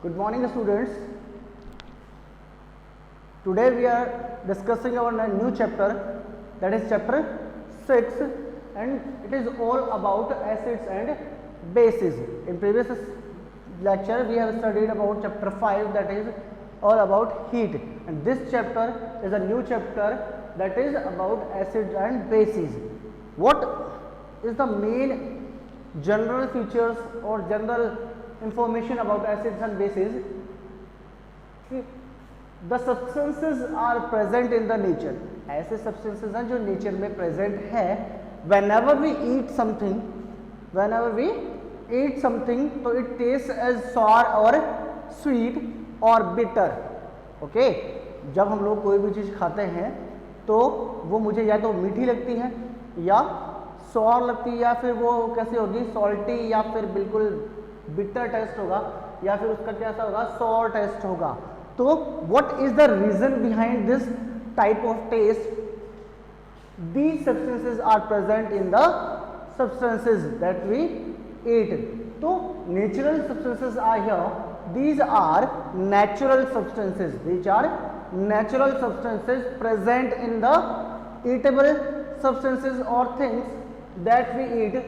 Good morning, students. Today we are discussing our new chapter, that is chapter 6, and it is all about acids and bases. In previous lecture we have studied about chapter 5, that is all about heat, and this chapter is a new chapter that is about acids and bases. What is the main general features or general information about acids and bases? The substances are present in the nature. ऐसे substances हैं जो nature में present है. Whenever we eat something, तो it tastes as sour or sweet or bitter. Okay? जब हम लोग कोई भी चीज़ खाते हैं तो वो मुझे या तो मीठी लगती है या सॉर लगती है, या फिर वो कैसी होगी, सॉल्टी, या फिर बिल्कुल बिटर टेस्ट होगा, या फिर उसका कैसा होगा, सॉर टेस्ट होगा. तो what is the reason behind this type of taste? These substances are present in the substances that we eat. तो natural substances are here. These are natural substances. These are natural substances present in the eatable substances or things that we eat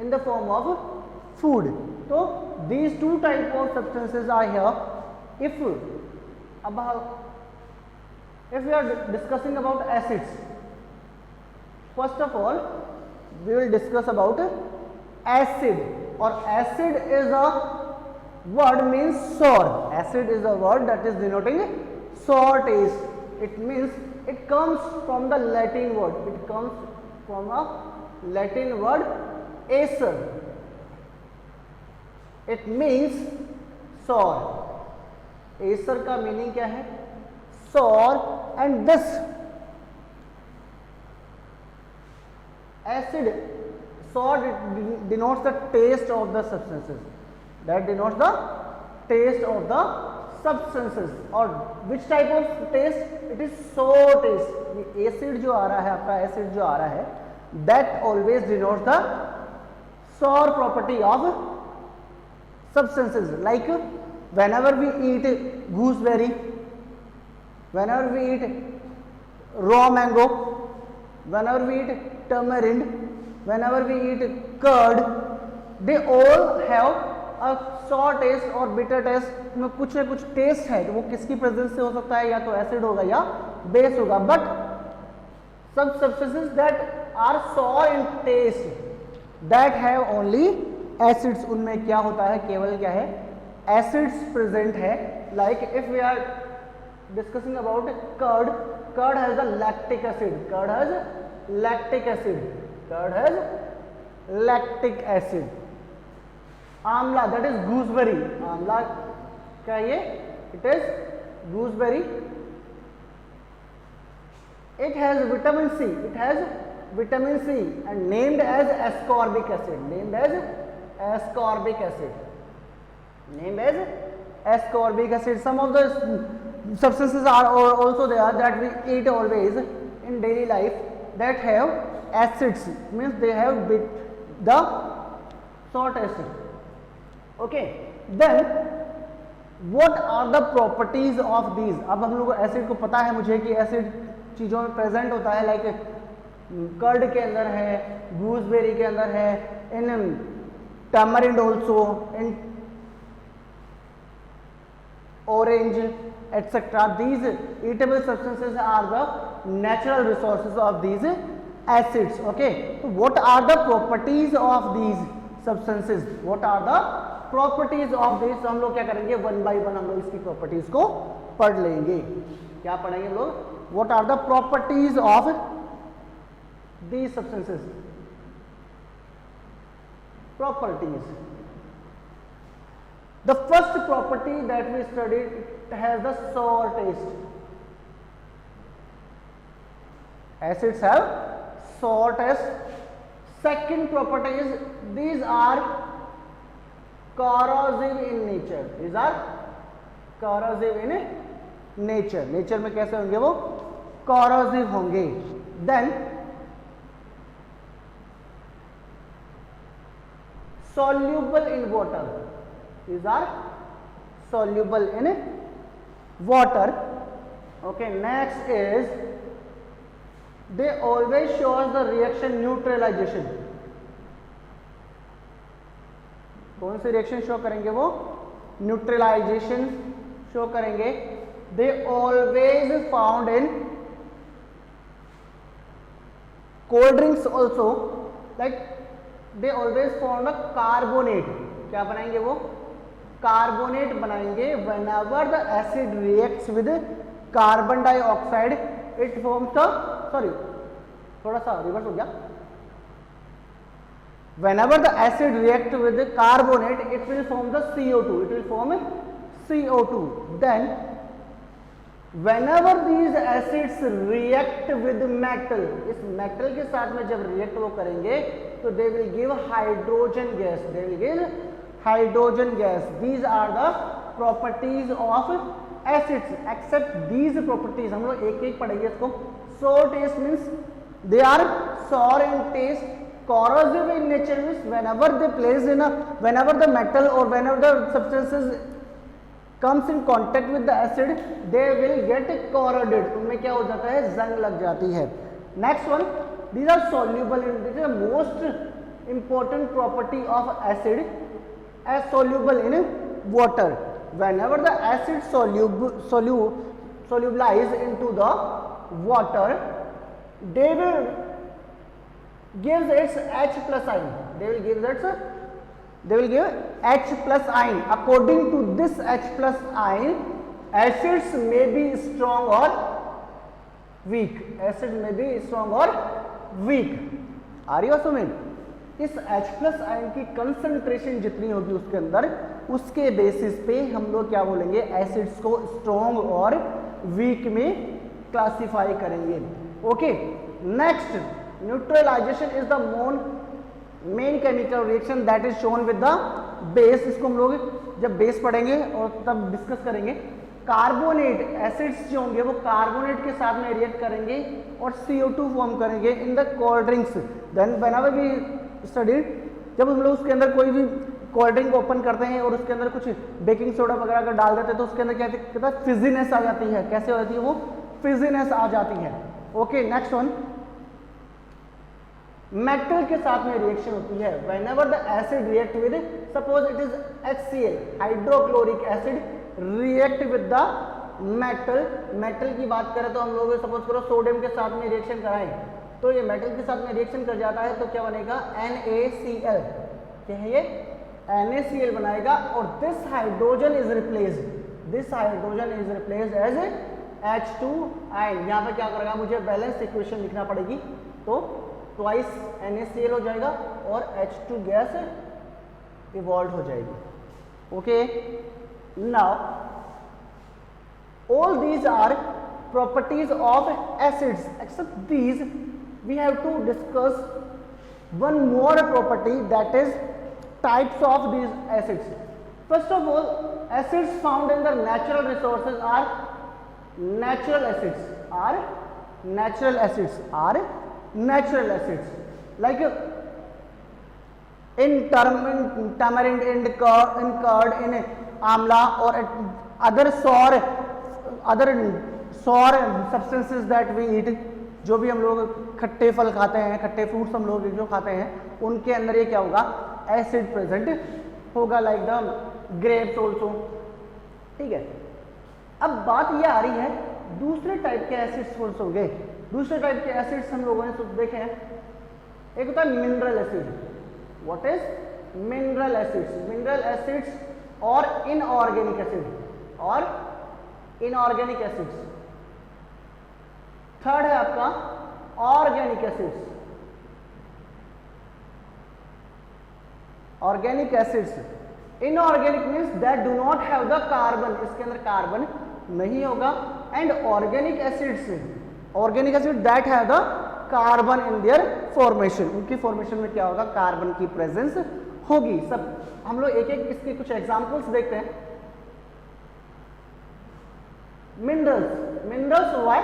in the form of food. So these two type of substances are here. If we are discussing about acids, first of all we will discuss about acid. Or acid is a word means sour. Acid is a word that is denoting sour taste. It means it comes from the Latin word. It comes from a Latin word acer. It means sour. Acer का meaning क्या है? Sour. And this acid, sour, denotes the taste of the substances. That denotes the taste of the substances. और which type of taste? It is sour taste. ये acid जो आ रहा है, आपका acid जो आ रहा है, that always denotes the sour property of substances. Like whenever we eat gooseberry, whenever we eat raw mango, whenever we eat tamarind, whenever we eat curd, they all have sour taste और bitter taste में कुछ ना कुछ test है. तो वो किसकी presence से हो सकता है? या तो एसिड होगा या बेस होगा. बट सब substances that are sour in taste that have only acids. उनमें क्या होता है? केवल क्या है? एसिड्स प्रेजेंट है. Like if we are discussing about curd, curd has a lactic acid. Curd has lactic acid. Curd has lactic acid. Amla, that is gooseberry. Amla क्या ये? It is gooseberry. It has vitamin C. It has vitamin C and named as ascorbic acid. Named as ascorbic acid. Named as ascorbic acid. Some of the substances are also there that we eat always in daily life that have acids, means they have the salt acid. Okay, then what are the properties of these? अब हम लोग को acid को पता है मुझे कि acid चीज़ों में प्रेजेंट होता है. लाइक कर्ड के अंदर है, गूसबेरी के अंदर है, in tamarind also, in orange etc. These eatable substances are the natural resources of these acids. Okay, so what are the properties of these substances? What are the properties of this? हम लोग क्या करेंगे? One by one हम लोग इसकी properties को पढ़ लेंगे. क्या पढ़ेंगे हम लोग? What are the properties of these substances? Properties. The first property that we studied, it has the sour taste. Acids have sour taste. Second property is these are corrosive in nature. These are corrosive in nature. Nature में कैसे होंगे वो? Corrosive होंगे. Then soluble in water. these are soluble in water. Okay, next is they always shows the reaction neutralization. कौन सी reaction show करेंगे वो? Neutralisation show करेंगे. They always found in cold drinks also, like they always found a carbonate. क्या बनाएंगे वो? Carbonate बनाएंगे. When ever the acid reacts with carbon dioxide it forms the, sorry थोड़ा सा रिवर्स हो गया. Whenever the acid react with the carbonate, it will form the CO2. It will form CO2. Then, whenever these acids react with metal, इस metal के साथ में जब react वो करेंगे, तो they will give hydrogen gas. They will give hydrogen gas. These are the properties of acids. Except these properties, हम लोग एक एक पढ़ेंगे इसको. Sour taste means they are sour in taste. Corrosive in nature means whenever they place in a, whenever the metal or whenever the substances comes in contact with the acid, they will get corroded. उनमें क्या हो जाता है? जंग लग जाती है. Next one, these are soluble in, this is the most important property of acid, as soluble in water. Whenever the acid solubilize into the water, they will gives its H plus ion. They will give H plus ion. According to this H plus ion, acids may be strong or weak. Acids may be strong or weak. Are you assuming? इस H plus ion की concentration जितनी होगी उसके अंदर, उसके basis पे हम लोग क्या बोलेंगे? एसिड्स को स्ट्रॉन्ग और वीक में क्लासिफाई करेंगे. Okay, next, neutralization is the main chemical reaction that is shown with the base. इसको हम लोग जब बेस पढ़ेंगे और तब डिस्कस करेंगे. कार्बोनेट एसिड्स जो होंगे वो कार्बोनेट के साथ में रिएक्ट करेंगे और CO2 फॉर्म करेंगे in the cold drinks. Then whenever we studied, जब हम लोग उसके अंदर कोई भी कोल्ड ड्रिंक ओपन करते हैं और उसके अंदर कुछ बेकिंग सोडा वगैरह अगर डाल देते हैं तो उसके अंदर क्या कहता है? फिजीनेस आ जाती है. कैसे हो जाती है वो? फिजीनेस आ जाती है. ओके, नेक्स्ट वन, मेटल के साथ में रिएक्शन होती है. Whenever the acid react with, suppose it is HCl, hydrochloric acid, react with the metal. Metal की बात करें तो हम लोग सपोज करो सोडियम के साथ में रिएक्शन कराएं तो ये मेटल के साथ में रिएक्शन कर जाता है तो क्या बनेगा? NaCl. क्या है ये? NaCl बनाएगा. और this hydrogen is replaced as H2 ion. यहाँ पे क्या करेगा? मुझे बैलेंस इक्वेशन लिखना पड़ेगी. तो ट्वाइस NaCl हो जाएगा और H2 गैस इवॉल्व हो जाएगी. Okay, now all these are properties of acids. Except these, we have to discuss one more property, that is types of these acids. First of all, acids found in the natural resources are natural acids, like in tamarind, in curd, in amla, or other sour substances that we eat. जो भी हम लोग खट्टे फल खाते हैं, खट्टे fruits हम लोग जो खाते हैं, उनके अंदर ये क्या होगा? एसिड प्रेजेंट होगा, लाइक द ग्रेप्स ऑल्सो. ठीक है. अब बात ये आ रही है दूसरे टाइप के एसिड्स कौन से हो गए? दूसरे टाइप के एसिड्स हम लोगों ने देखे हैं. एक होता है mineral acid. What is mineral acids? Mineral acids और इनऑर्गेनिक एसिड्स. थर्ड है आपका organic acids. Organic acids, inorganic means that do not have the carbon. इसके अंदर कार्बन नहीं होगा. And organic acids that have the carbon in their formation. उनकी formation में क्या होगा? कार्बन की प्रेजेंस होगी. सब हम लोग एक एक इसके कुछ एग्जांपल्स देखते हैं. Minerals why?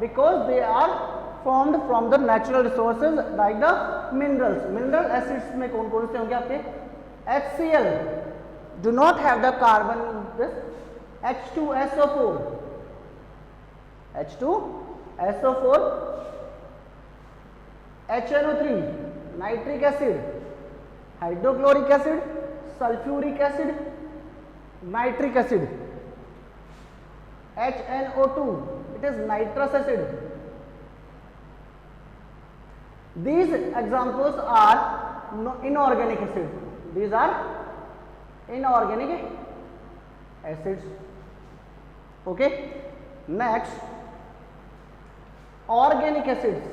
Because they are formed from the natural resources like the minerals. Mineral acids में कौन कौन से होंगे आपके? HCl, do not have the carbon this H2SO4, H2SO4, HNO3, nitric acid, hydrochloric acid, sulfuric acid, nitric acid, HNO2, it is nitrous acid. These examples are inorganic acids. These are inorganic acids. Okay. Next, organic acids.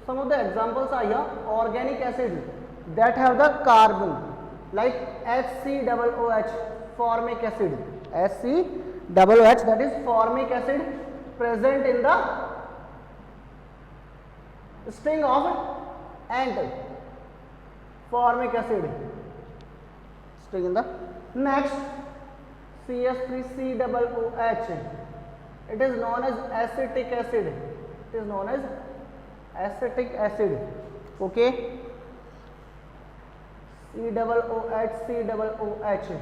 Some of the examples are here. Organic acids that have the carbon, like HCOOH, formic acid. HCOOH, that is formic acid, present in the sting of ant. Formic acid, sting in the. Next, CH3COOH. It is known as acetic acid. It is known as acetic acid. Okay. COOH.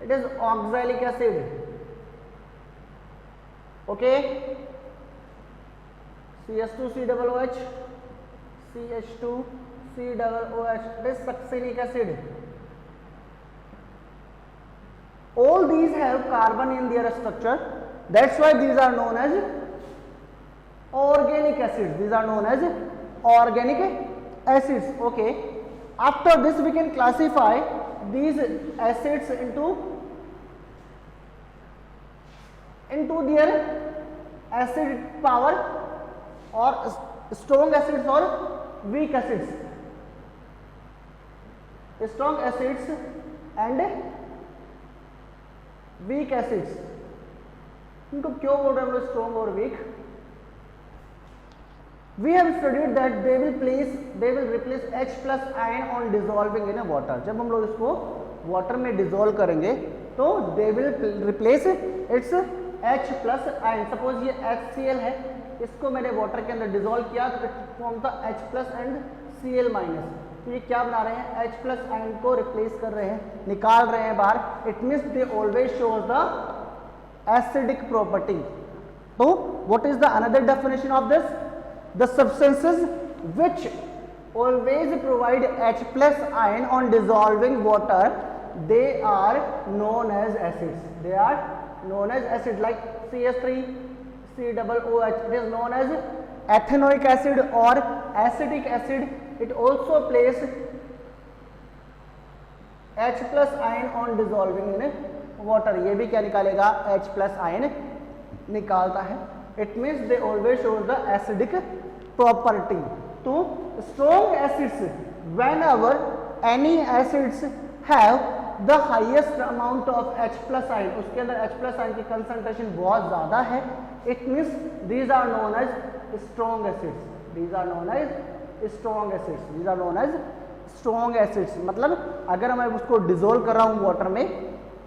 It is oxalic acid. Okay. CH2COOH, CH2COOH. It is succinic acid. All these have carbon in their structure. That's why these are known as organic acids. These are known as organic acids. Okay. After this, we can classify these acids into their acid power, or strong acids or weak acids. Strong acids and weak acids. इनको क्यों बोल रहे हैं हम लोग strong और weak? We have studied that they will replace H plus ion on dissolving in a water. जब हम लोग इसको water में dissolve करेंगे तो they will replace its H plus ion. Suppose ये HCl है, इसको मैंने water के अंदर dissolve किया तो फॉर्म था H plus and Cl minus. तो ये क्या बना रहे हैं? H plus ion को replace कर रहे हैं, निकाल रहे हैं बाहर. It means they always shows the acidic property. So what is the another definition of this? The substances which always provide H plus ion on dissolving water, they are known as acids. They are known as acid, like CH3COOH. It is known as ethanoic acid or acetic acid. It also plays H plus ion on dissolving in water. ये भी क्या निकालेगा? H plus ion निकालता है. It means they always show the acidic property. तो strong acids, whenever any acids have the highest amount of H plus ion, उसके अंदर H plus ion की concentration बहुत ज़्यादा है, it means these are known as strong acids. These are known as strong acids. These are known as strong acids. मतलब अगर मैं उसको डिजोल्व कर रहा हूँ वाटर में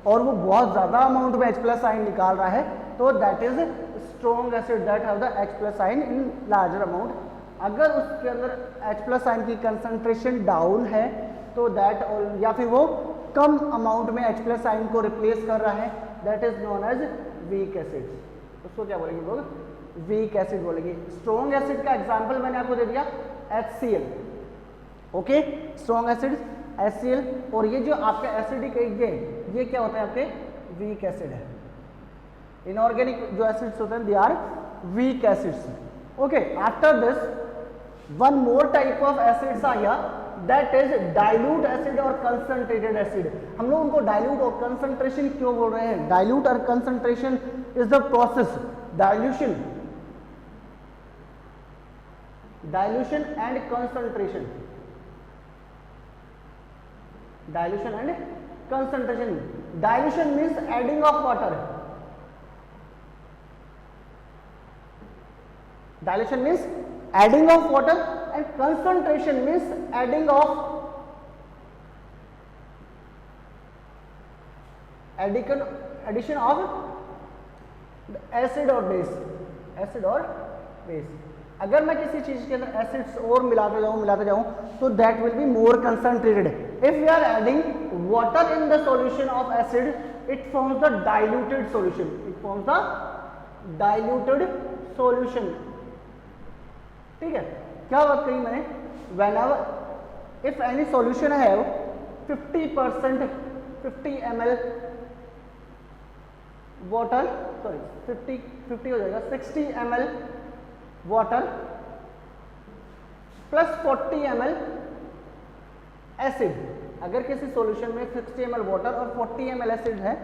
और वो बहुत ज़्यादा अमाउंट में H plus ion निकाल रहा है, तो that is strong acid that have the H plus ion in larger amount. अगर उसके अंदर H plus ion की concentration डाउन है तो that, या फिर वो कम अमाउंट में H plus ion को रिप्लेस कर रहा है, that is known as weak acids. उसको क्या बोलेंगे लोग? वीक एसिड बोलेंगे. स्ट्रॉन्ग एसिड का एग्जांपल मैंने आपको दे दिया HCl. Okay, strong acid HCl. और ये जो आपका एसिडिक ये क्या होता है? आपके वीक एसिड है. इनऑर्गेनिक जो एसिड्स होते हैं, they are weak acids. Okay, after this one more type of acids are here, that is dilute acid और कंसंट्रेटेड एसिड. हम लोग उनको डाइल्यूट और कंसंट्रेशन क्यों बोल रहे हैं? डाइल्यूट और concentration is the process, dilution and concentration. Dilution and concentration. Dilution means adding of water. Dilution means adding of water, and concentration means addition of acid or base. अगर मैं किसी चीज के अंदर एसिड्स और मिलाते जाऊं तो that will be more concentrated. If we are adding water in the solution of acid, it forms the diluted solution. It forms the diluted solution. ठीक है, क्या बात कही मैंने? whenever if any solution have 50% 50 ml water, sorry 50 हो जाएगा 60 ml water plus 40 ml acid. अगर किसी सॉल्यूशन में 60 ml water और 40 ml acid है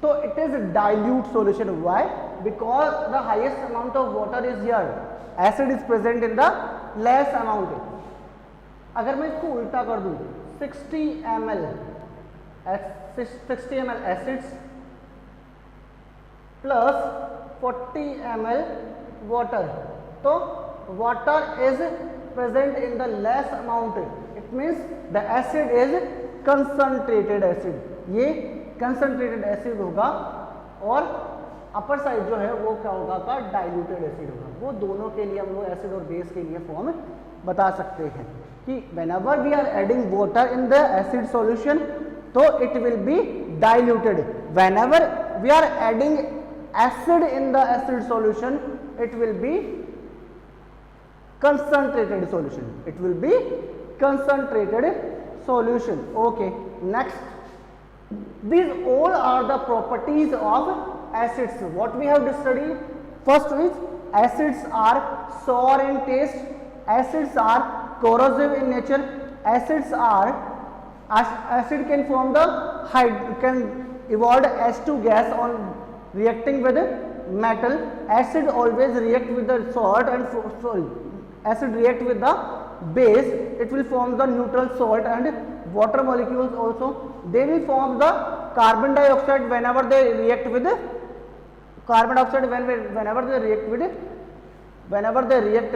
तो it is a dilute solution. Why? Because the highest amount of water is here, acid is present in the less amount. अगर मैं इसको उल्टा कर दूं 60 ml acids plus 40 ml water, तो water is present in the less amount. It means the acid is concentrated acid. ये concentrated acid होगा और अपर साइड जो है वो क्या होगा का डाइल्यूटेड एसिड होगा. वो दोनों के लिए हम लोग एसिड और बेस के लिए फॉर्म बता सकते हैं कि whenever we are adding water in the acid solution तो it will be diluted. Whenever we are adding acid in the acid solution it will be concentrated solution. It will be concentrated solution. Okay, next. These all are the properties of acids. What we have to study? First is acids are sour in taste, acids are corrosive in nature, acids are acid can form the can evolve H2 gas on reacting with metal. Acid always react with the salt and acid react with the base. It will form the neutral salt and water molecules also. They will form the carbon dioxide whenever they react with carbon dioxide whenever they react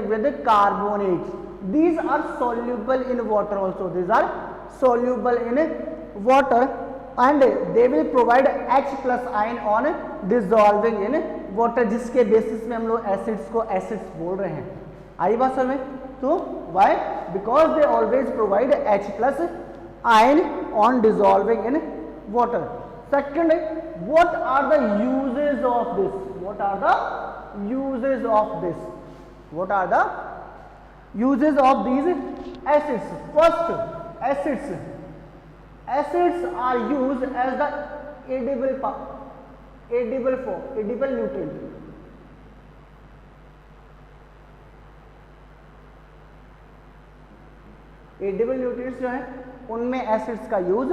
with carbonates. These are soluble in water also. These are soluble in water and they will provide H plus ion on dissolving in water, जिसके basis में हम लोग acids को acids बोल रहे हैं. आई बात समझ में? तो why? Because they always provide H plus ion on dissolving in water. Second, what are the uses of this? What are the uses of this? What are the uses of these acids? First, acids are used as the edible nutrient. Edible nutrients जो है उनमें acids का use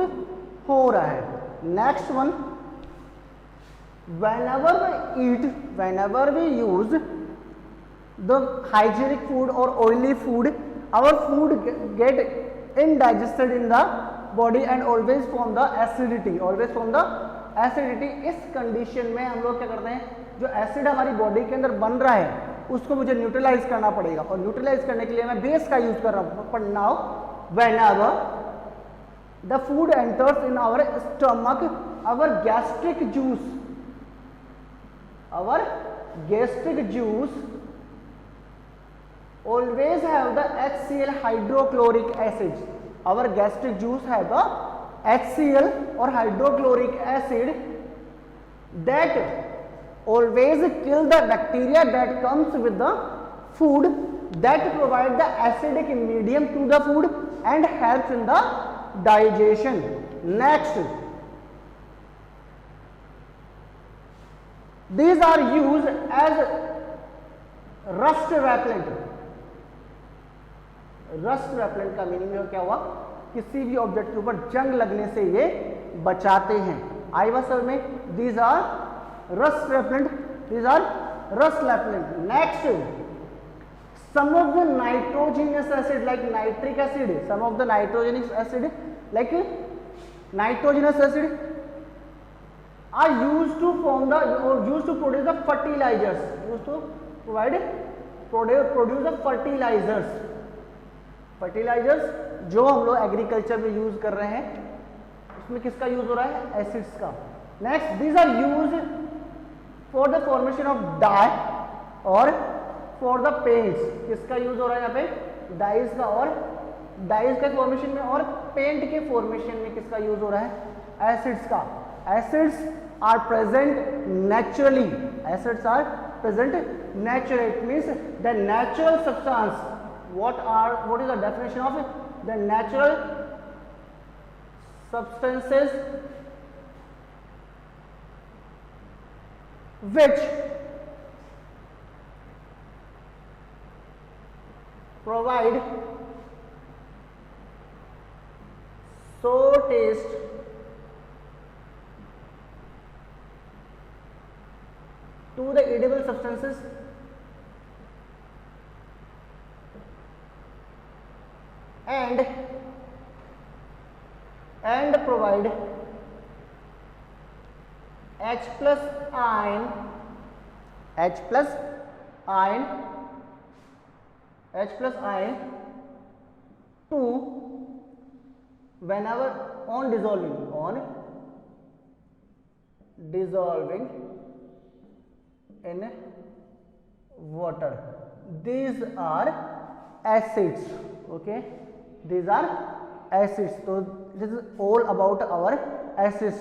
हो रहा है. Next one, whenever we use the hygienic food or oily food, our food get indigested in the body and always form the acidity. इस condition में हम लोग क्या करते हैं, जो एसिड हमारी बॉडी के अंदर बन रहा है उसको मुझे न्यूट्रलाइज करना पड़ेगा और न्यूट्रलाइज करने के लिए मैं बेस का यूज कर रहा हूं. But now whenever the food enters in our stomach, our gastric juice always have the HCl hydrochloric acid. Our gastric juice have the HCl or hydrochloric acid that always kill the bacteria that comes with the food, that provide the acidic medium to the food and helps in the digestion. Next, these are used as rust repellent. Rust repellent का meaning क्या हुआ? किसी भी object के ऊपर जंग लगने से ये बचाते हैं. आई वाज सर में these are rust repellent. Next, some of the nitrogenous acid like nitric acid, are used to produce the fertilizers, produce the fertilizers जो हम लोग एग्रीकल्चर में यूज कर रहे हैं उसमें किसका यूज हो रहा है? एसिड्स का. Next, these are used for the formation of dye or for the paints, किसका यूज हो रहा है यहाँ पे, डाइज का, और डाइज के फॉर्मेशन में और पेंट के फॉर्मेशन में किसका यूज हो रहा है, एसिड्स का। Acids are present naturally, acids are present naturally, it means the natural substance, what is the definition of the natural substances which provide sour taste to the edible substances and provide H plus ion to whenever on dissolving in water. These are acids. Okay, these are acids. So this is all about our acids.